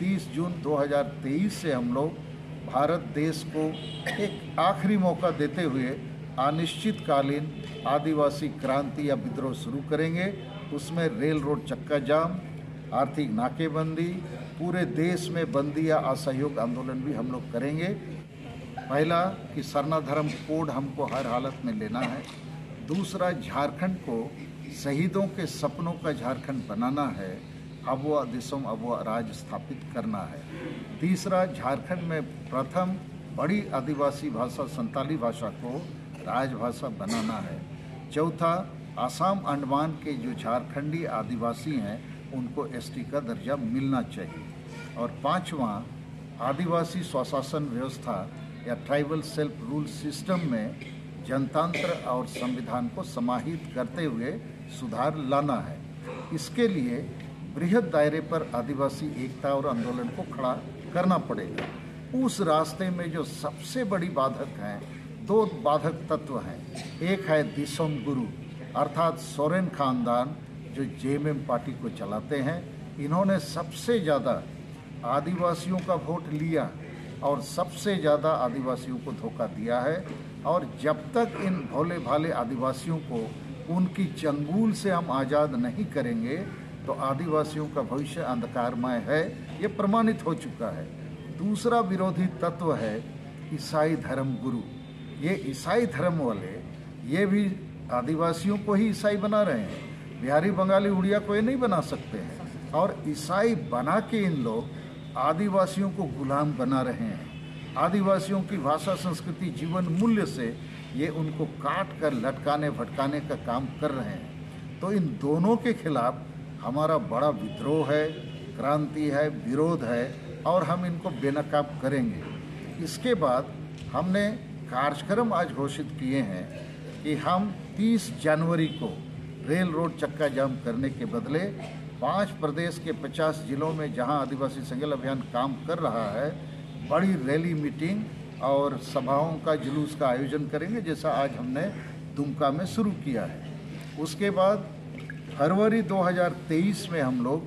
30 जून 2023 से हम लोग भारत देश को एक आखिरी मौका देते हुए अनिश्चितकालीन आदिवासी क्रांति या विद्रोह शुरू करेंगे। उसमें रेल रोड चक्का जाम, आर्थिक नाकेबंदी, पूरे देश में बंदी या असहयोग आंदोलन भी हम लोग करेंगे। पहला कि सरना धर्म कोड हमको हर हालत में लेना है। दूसरा, झारखंड को शहीदों के सपनों का झारखंड बनाना है। अबुआ दिसोम अबुआ राज स्थापित करना है। तीसरा, झारखंड में प्रथम बड़ी आदिवासी भाषा संताली भाषा को राजभाषा बनाना है। चौथा, आसाम अंडमान के जो झारखंडी आदिवासी हैं उनको एसटी का दर्जा मिलना चाहिए। और पांचवा, आदिवासी स्वशासन व्यवस्था या ट्राइबल सेल्फ रूल सिस्टम में जनतंत्र और संविधान को समाहित करते हुए सुधार लाना है। इसके लिए बृहद दायरे पर आदिवासी एकता और आंदोलन को खड़ा करना पड़ेगा। उस रास्ते में जो सबसे बड़ी बाधक हैं, दो बाधक तत्व हैं। एक है दिसोम गुरु अर्थात सोरेन खानदान जो जेएमएम पार्टी को चलाते हैं। इन्होंने सबसे ज़्यादा आदिवासियों का वोट लिया और सबसे ज़्यादा आदिवासियों को धोखा दिया है। और जब तक इन भोले भाले आदिवासियों को उनकी चंगुल से हम आज़ाद नहीं करेंगे तो आदिवासियों का भविष्य अंधकारमय है, ये प्रमाणित हो चुका है। दूसरा विरोधी तत्व है ईसाई धर्म गुरु। ये ईसाई धर्म वाले ये भी आदिवासियों को ही ईसाई बना रहे हैं। बिहारी, बंगाली, उड़िया को ये नहीं बना सकते हैं। और ईसाई बना के इन लोग आदिवासियों को गुलाम बना रहे हैं। आदिवासियों की भाषा, संस्कृति, जीवन मूल्य से ये उनको काट कर लटकाने भटकाने का काम कर रहे हैं। तो इन दोनों के खिलाफ हमारा बड़ा विद्रोह है, क्रांति है, विरोध है और हम इनको बेनकाब करेंगे। इसके बाद हमने कार्यक्रम आज घोषित किए हैं कि हम 30 जनवरी को रेल रोड चक्का जाम करने के बदले 5 प्रदेश के 50 जिलों में जहां आदिवासी संगठन अभियान काम कर रहा है, बड़ी रैली, मीटिंग और सभाओं का, जुलूस का आयोजन करेंगे, जैसा आज हमने दुमका में शुरू किया है। उसके बाद फरवरी 2023 में हम लोग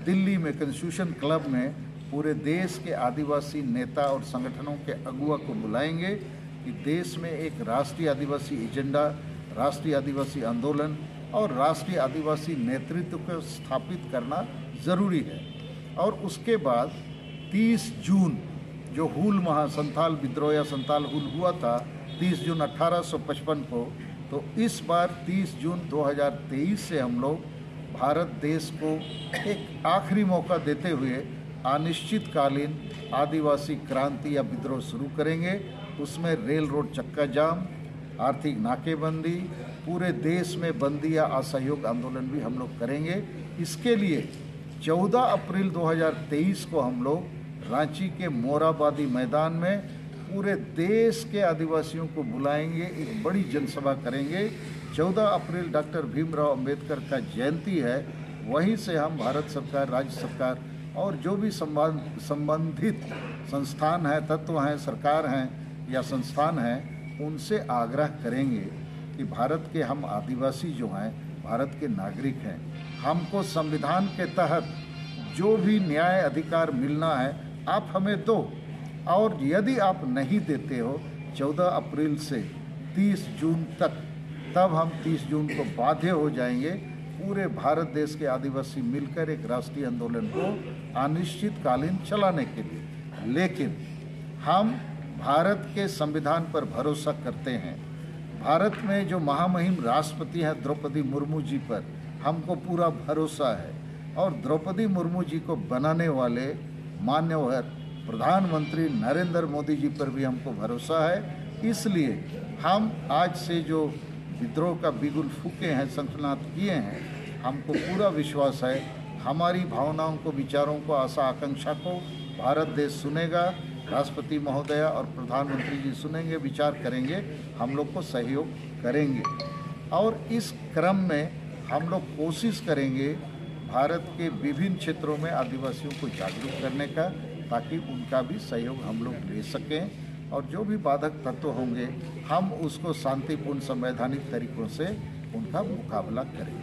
दिल्ली में कॉन्स्टिट्यूशन क्लब में पूरे देश के आदिवासी नेता और संगठनों के अगुवा को बुलाएंगे कि देश में एक राष्ट्रीय आदिवासी एजेंडा, राष्ट्रीय आदिवासी आंदोलन और राष्ट्रीय आदिवासी नेतृत्व को स्थापित करना ज़रूरी है। और उसके बाद 30 जून जो हूल महा संथाल विद्रोह या संथाल हूल हुआ था 30 जून 1855 को, तो इस बार 30 जून 2023 से हम लोग भारत देश को एक आखिरी मौका देते हुए अनिश्चितकालीन आदिवासी क्रांति या विद्रोह शुरू करेंगे। उसमें रेल रोड चक्का जाम, आर्थिक नाकेबंदी, पूरे देश में बंदी या असहयोग आंदोलन भी हम लोग करेंगे। इसके लिए 14 अप्रैल 2023 को हम लोग रांची के मोराबादी मैदान में पूरे देश के आदिवासियों को बुलाएंगे, एक बड़ी जनसभा करेंगे। 14 अप्रैल डॉक्टर भीमराव अंबेडकर का जयंती है, वहीं से हम भारत सरकार, राज्य सरकार और जो भी संबंधित संस्थान हैं, तत्व हैं, सरकार हैं या संस्थान हैं, उनसे आग्रह करेंगे कि भारत के हम आदिवासी जो हैं, भारत के नागरिक हैं, हमको संविधान के तहत जो भी न्याय अधिकार मिलना है आप हमें दो। और यदि आप नहीं देते हो 14 अप्रैल से 30 जून तक, तब हम 30 जून को बाध्य हो जाएंगे पूरे भारत देश के आदिवासी मिलकर एक राष्ट्रीय आंदोलन को अनिश्चितकालीन चलाने के लिए। लेकिन हम भारत के संविधान पर भरोसा करते हैं। भारत में जो महामहिम राष्ट्रपति हैं द्रौपदी मुर्मू जी पर हमको पूरा भरोसा है और द्रौपदी मुर्मू जी को बनाने वाले मान्यवर प्रधानमंत्री नरेंद्र मोदी जी पर भी हमको भरोसा है। इसलिए हम आज से जो विद्रोह का बिगुल फूके हैं, संकल्प किए हैं, हमको पूरा विश्वास है हमारी भावनाओं को, विचारों को, आशा आकांक्षा को भारत देश सुनेगा। राष्ट्रपति महोदया और प्रधानमंत्री जी सुनेंगे, विचार करेंगे, हम लोग को सहयोग करेंगे। और इस क्रम में हम लोग कोशिश करेंगे भारत के विभिन्न क्षेत्रों में आदिवासियों को जागरूक करने का, ताकि उनका भी सहयोग हम लोग ले सकें और जो भी बाधक तत्व होंगे हम उसको शांतिपूर्ण संवैधानिक तरीकों से उनका मुकाबला करें।